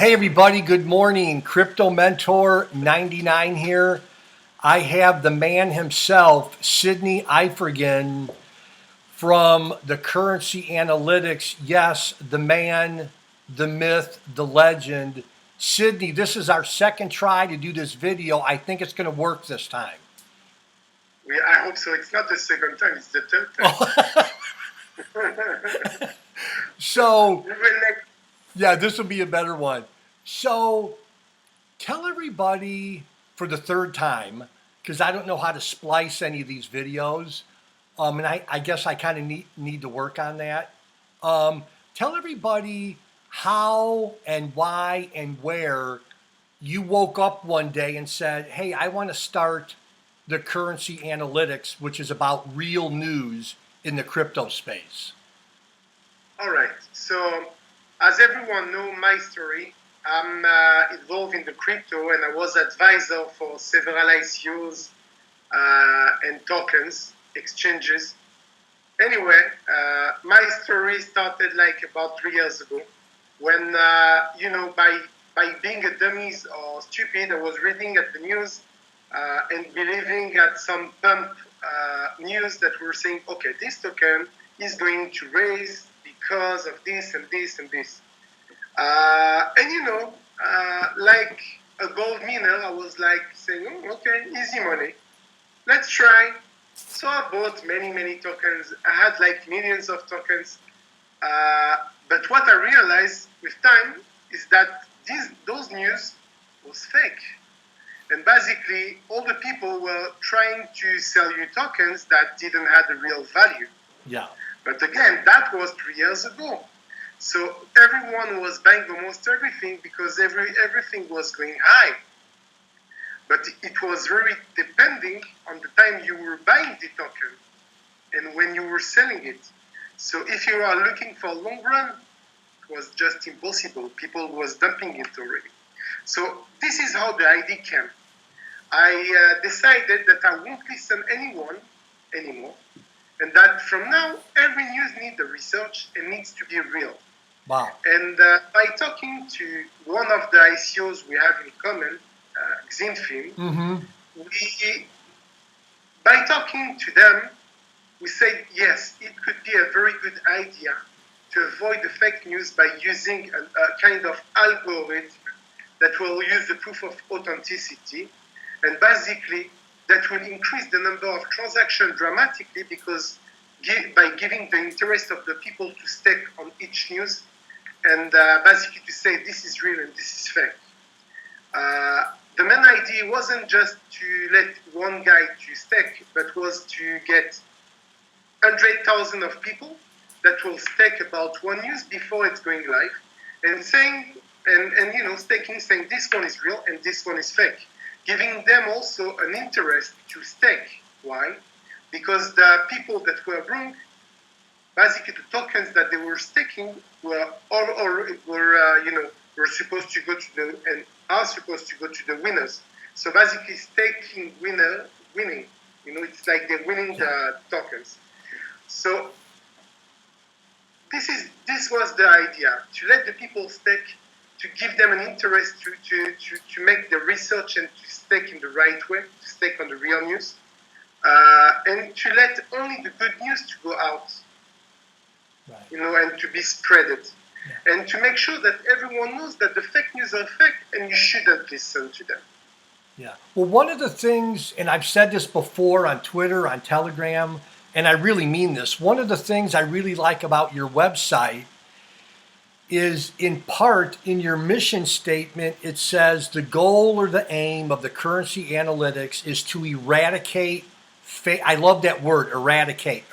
Hey everybody, good morning. Crypto Mentor 99 here. I have the man himself, Sydney Ifergan from the Currency Analytics. Yes, the man, the myth, the legend. Sydney, this is our second try to do this video. I think it's going to work this time. I hope so. It's not the second time, it's the third time. So, yeah, this will be a better one. So, tell everybody for the third time, because I don't know how to splice any of these videos, and I guess I kind of need to work on that. Tell everybody how and why and where you woke up one day and said, hey, I want to start the Currency Analytics, which is about real news in the crypto space. All right. So, as everyone knows my story, I'm involved in the crypto, and I was advisor for several ICOs and tokens exchanges. Anyway, my story started like about 3 years ago when, by being a dummy or stupid, I was reading at the news and believing at some pump news that were saying, okay, this token is going to raise because of this and this and this. Like a gold miner, I was like saying, oh, okay, easy money. Let's try. So I bought many tokens. I had like millions of tokens. But what I realized with time is that those news was fake. And basically, all the people were trying to sell you tokens that didn't have the real value. Yeah. But again, that was 3 years ago. So everyone was buying almost everything because everything was going high. But it was very depending on the time you were buying the token and when you were selling it. So if you are looking for a long run, it was just impossible. People was dumping it already. So this is how the idea came. I decided that I won't listen anyone anymore, and that from now every news needs the research and needs to be real. Wow. And by talking to one of the ICOs we have in common, Xinfin, by talking to them, we said, yes, it could be a very good idea to avoid the fake news by using a kind of algorithm that will use the proof of authenticity. And basically, that will increase the number of transactions dramatically because by giving the interest of the people to stake on each news and basically to say this is real and this is fake. The main idea wasn't just to let one guy to stake, but was to get 100,000 of people that will stake about one news before it's going live, and saying staking, saying this one is real and this one is fake, giving them also an interest to stake. Why? Because the people that were wrong, basically the tokens that they were staking were supposed to go to the and are supposed to go to the winners. So basically, staking winning. It's like they're winning the tokens. So this was the idea, to let the people stake, to give them an interest to make the research and to stake in the right way, to stake on the real news, and to let only the good news to go out, and to be spreaded. Yeah. And to make sure that everyone knows that the fake news are fake and you shouldn't listen to them. Yeah. Well, one of the things, and I've said this before on Twitter, on Telegram, and I really mean this, one of the things I really like about your website is, in part, in your mission statement, it says the goal or the aim of the Currency Analytics is to eradicate, I love that word, eradicate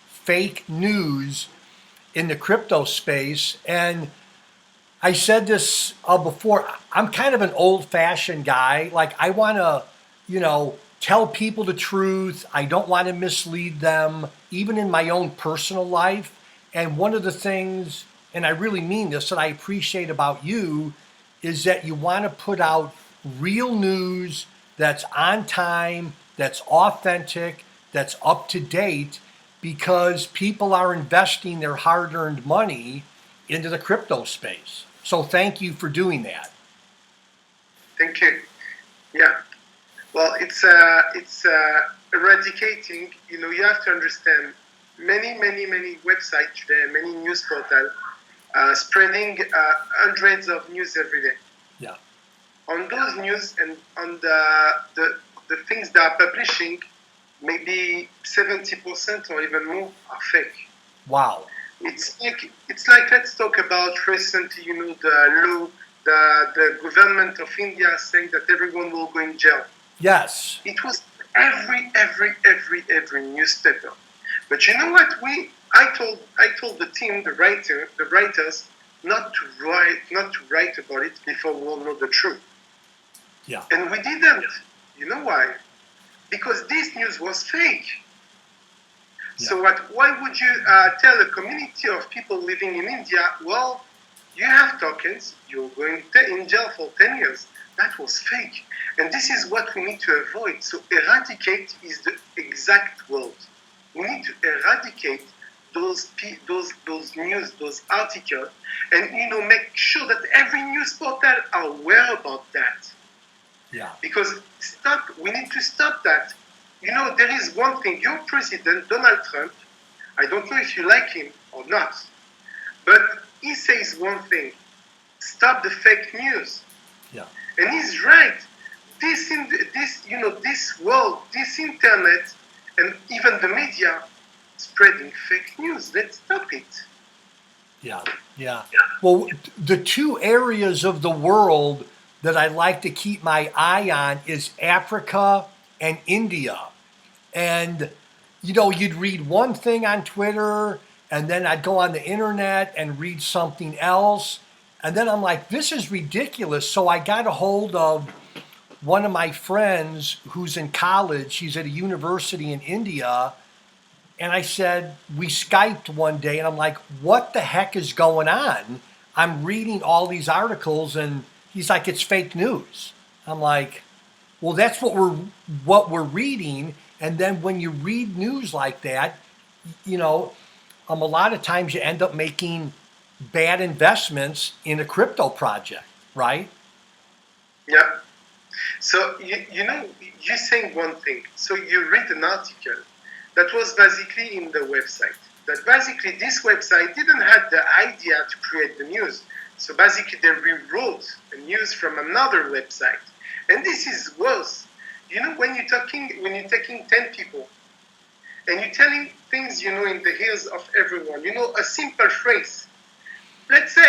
fake news in the crypto space. And I said this before, I'm kind of an old-fashioned guy. Like, I want to, tell people the truth. I don't want to mislead them, even in my own personal life. And one of the things, and I really mean this, that I appreciate about you is that you want to put out real news that's on time, that's authentic, that's up to date, because people are investing their hard-earned money into the crypto space. So thank you for doing that. Thank you. Yeah. Well, it's eradicating. You have to understand many websites today, many news portals, spreading hundreds of news every day. Yeah. On those news and on the things they are publishing, maybe 70% or even more are fake. Wow. It's like let's talk about recently, the law, the government of India saying that everyone will go in jail. Yes. It was every newspaper. But you know what? I told the team, the writers, not to write about it before we all know the truth. Yeah. And we didn't. You know why? Because this news was fake. Yeah. So why would you tell a community of people living in India, well, you have tokens, you're going in jail for 10 years. That was fake. And this is what we need to avoid. So eradicate is the exact word. We need to eradicate those news, those articles, and make sure that every news portal are aware about that. Yeah. Because we need to stop that. There is one thing. Your president, Donald Trump, I don't know if you like him or not, but he says one thing: stop the fake news. Yeah. And he's right. This world, this internet, and even the media spreading fake news. Let's stop it. Yeah. Yeah. Well, the two areas of the world that I like to keep my eye on is Africa and India. And, you'd read one thing on Twitter, and then I'd go on the internet and read something else. And then I'm like, this is ridiculous. So I got a hold of one of my friends who's in college. He's at a university in India. And I said, we Skyped one day, and I'm like, what the heck is going on? I'm reading all these articles, and he's like, it's fake news. I'm like, well, that's what we're reading. And then when you read news like that, a lot of times you end up making bad investments in a crypto project, right? Yeah. So you're saying one thing. So you read an article that was basically in the website. That basically this website didn't have the idea to create the news. So basically they rewrote the news from another website. And this is worse. When you're taking 10 people and you're telling things, in the ears of everyone, a simple phrase. Let's say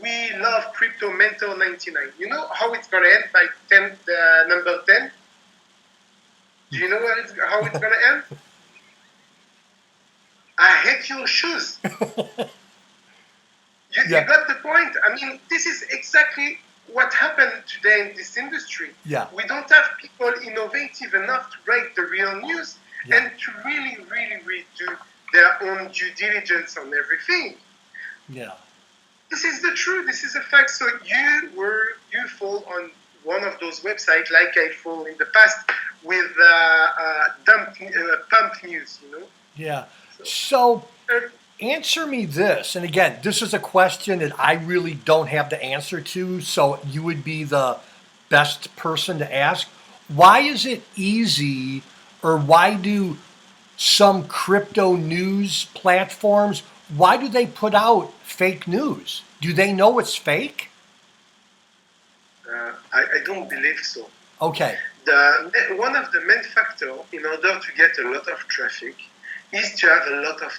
we love crypto mentor 99. You know how it's going to end by the number 10? Do you know how it's going to end? I hate your shoes. You got the point. I mean, this is exactly what happened today in this industry. Yeah. We don't have people innovative enough to write the real news and to really do their own due diligence on everything. Yeah. This is the truth. This is a fact. So you fall on one of those websites, like I fall in the past with pump news. Yeah. So answer me this, and again, this is a question that I really don't have the answer to, so you would be the best person to ask. Why is it easy, or why do some crypto news platforms, why do they put out fake news? Do they know it's fake? I don't believe so. Okay. One of the main factors in order to get a lot of traffic is to have a lot of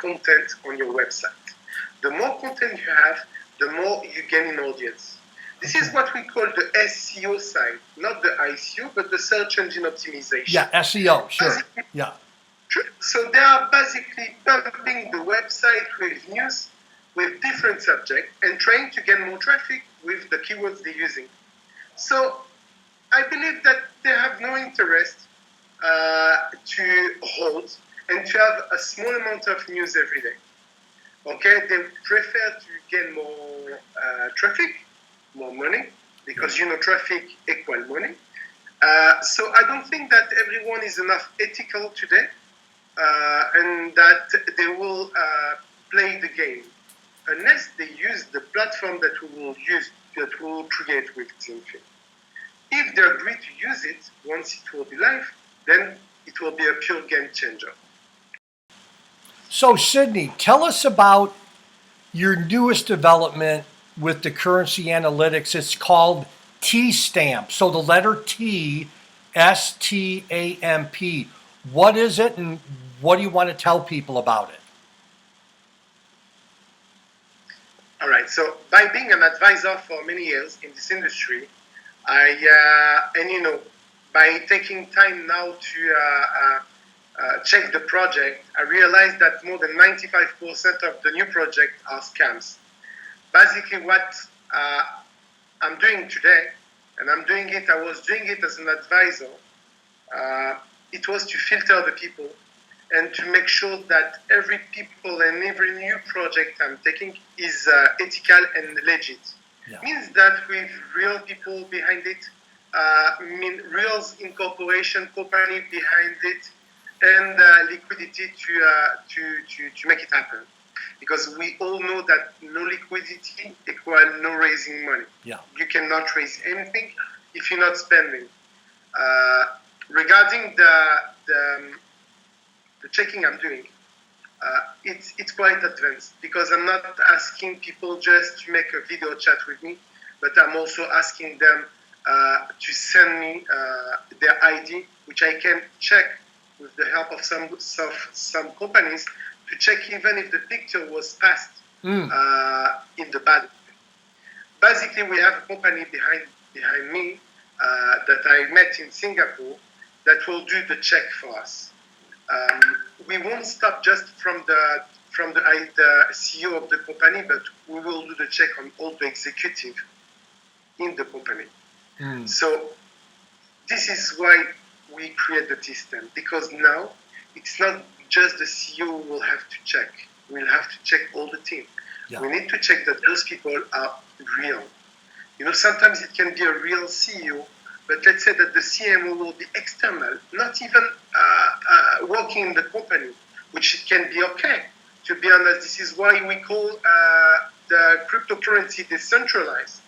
content on your website. The more content you have, the more you gain in audience. This is what we call the SEO side, not the ICO, but the search engine optimization. Yeah, SEO, sure. Yeah. So they are basically pumping the website with news, with different subjects, and trying to get more traffic with the keywords they're using. So I believe that they have no interest to hold and to have a small amount of news every day. Okay, they prefer to gain more traffic, more money, because traffic equals money. So I don't think that everyone is enough ethical today, and that they will play the game unless they use the platform that we will use, that we will create with TeamFit. If they agree to use it, once it will be live, then it will be a pure game changer. So Sydney, tell us about your newest development with the currency analytics. It's called tStamp. So the letter T, STAMP. What is it, and what do you want to tell people about it? All right. So by being an advisor for many years in this industry, by taking time now to check the project, I realized that more than 95% of the new projects are scams. Basically, what I'm doing today, and I was doing it as an advisor, it was to filter the people and to make sure that every people and every new project I'm taking is ethical and legit. Yeah. Means that with real people behind it, real incorporation company behind it, and liquidity to make it happen. Because we all know that no liquidity equals no raising money. Yeah. You cannot raise anything if you're not spending. Regarding the checking I'm doing, it's quite advanced because I'm not asking people just to make a video chat with me, but I'm also asking them to send me their ID, which I can check with the help of some companies to check even if the picture was passed in the bad. Basically, we have a company behind me that I met in Singapore that will do the check for us. We won't stop just from the CEO of the company, but we will do the check on all the executive in the company. So this is why we create the tStamp, because now it's not just the CEO who will have to check. We'll have to check all the team. Yeah. We need to check that those people are real. Sometimes it can be a real CEO, but let's say that the CMO will be external, not even working in the company, which can be okay. To be honest, this is why we call the cryptocurrency decentralized.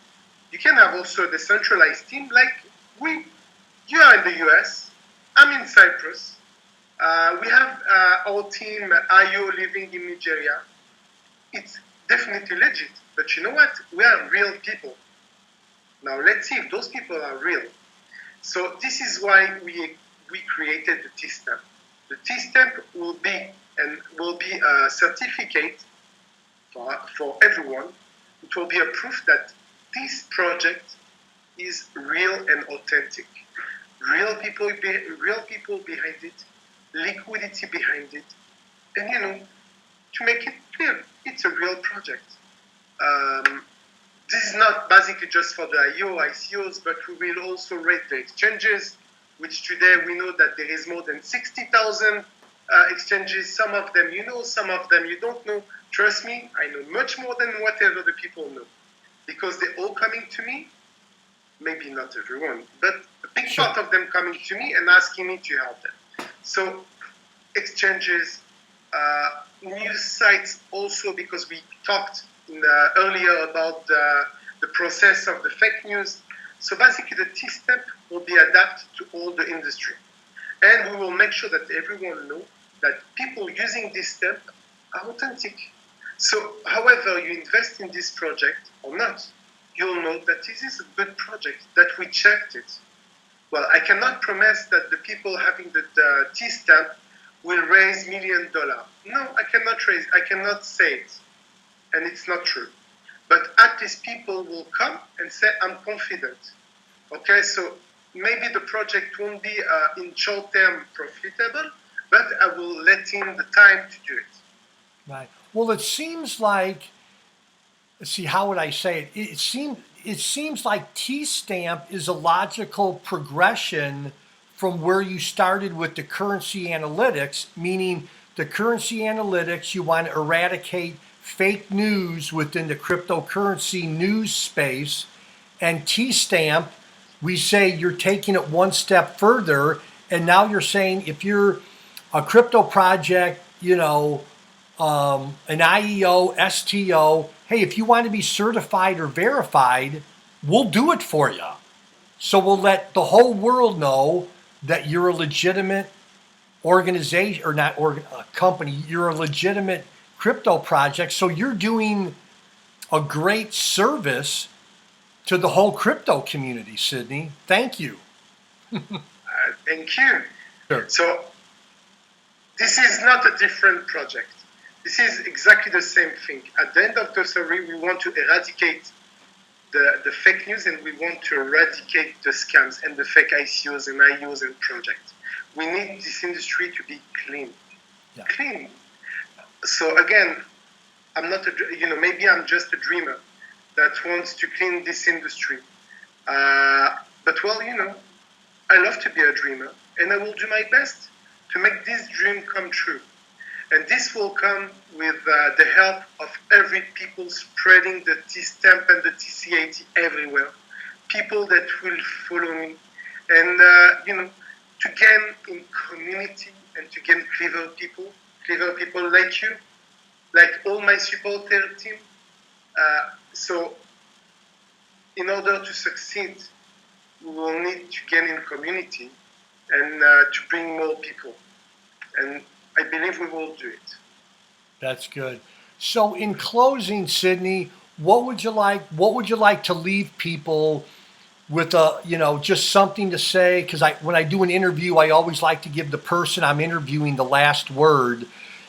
You can have also a decentralized team like you are in the US, I'm in Cyprus. We have our team, IO, living in Nigeria. It's definitely legit, but you know what? We are real people. Now let's see if those people are real. So this is why we created the tStamp. The tStamp will be a certificate for everyone. It will be a proof that this project is real and authentic. Real people behind it, liquidity behind it, and to make it clear, it's a real project. This is not basically just for the IO, ICOs, but we will also rate the exchanges, which today we know that there is more than 60,000 exchanges. Some of them you know, some of them you don't know. Trust me, I know much more than whatever the people know, because they're all coming to me. Maybe not everyone, but a big part of them coming to me and asking me to help them. So exchanges, news sites also, because we talked earlier about the process of the fake news. So basically the tStamp will be adapted to all the industry. And we will make sure that everyone knows that people using this stamp are authentic. So however you invest in this project or not, you'll know that this is a good project, that we checked it. Well, I cannot promise that the people having the tStamp will raise $1 million. No, I cannot say it. And it's not true. But at least people will come and say, I'm confident. Okay, so maybe the project won't be in short term profitable, but I will let in the time to do it. Right. Well, it seems like, let's see, how would I say it? It seems like tStamp is a logical progression from where you started with the currency analytics, meaning the currency analytics, you want to eradicate fake news within the cryptocurrency news space, and tStamp, we say you're taking it one step further, and now you're saying if you're a crypto project, an IEO, STO. Hey, if you want to be certified or verified, we'll do it for you. So we'll let the whole world know that you're a legitimate organization, or not a company, you're a legitimate crypto project. So you're doing a great service to the whole crypto community, Sydney. Thank you. Thank you. Sure. So this is not a different project. This is exactly the same thing. At the end of the story, we want to eradicate the fake news, and we want to eradicate the scams and the fake ICOs and IOs and projects. We need this industry to be clean. Yeah. Clean. So again, I'm not maybe I'm just a dreamer that wants to clean this industry. But well, I love to be a dreamer, and I will do my best to make this dream come true. And this will come with the help of every people spreading the tStamp and the TCAT everywhere. People that will follow me, and to gain in community and to gain clever people like you, like all my supporter team. So in order to succeed, we will need to gain in community and to bring more people. And I believe we will do it. That's good. So in closing, Sydney, what would you like to leave people with just something to say? Because when I do an interview, I always like to give the person I'm interviewing the last word.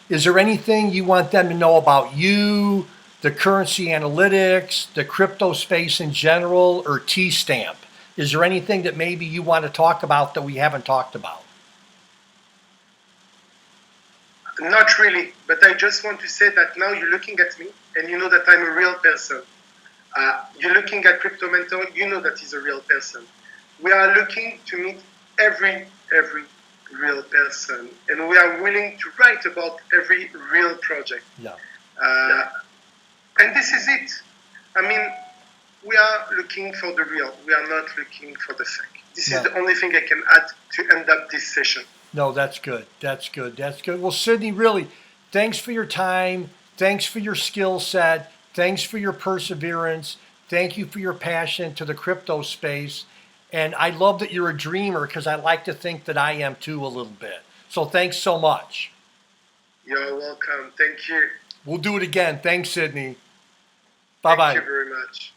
Is there anything you want them to know about you, the currency analytics, the crypto space in general, or tStamp? Is there anything that maybe you want to talk about that we haven't talked about? Not really, but I just want to say that now you're looking at me and you know that I'm a real person. You're looking at Crypto Mentor, you know that he's a real person. We are looking to meet every real person, and we are willing to write about every real project. Yeah. And this is it. I mean, we are looking for the real. We are not looking for the fake. This is the only thing I can add to end up this session. No, that's good. That's good. That's good. Well, Sydney, really, thanks for your time. Thanks for your skill set. Thanks for your perseverance. Thank you for your passion to the crypto space. And I love that you're a dreamer, because I like to think that I am too a little bit. So thanks so much. You're welcome. Thank you. We'll do it again. Thanks, Sydney. Bye-bye. Thank you very much.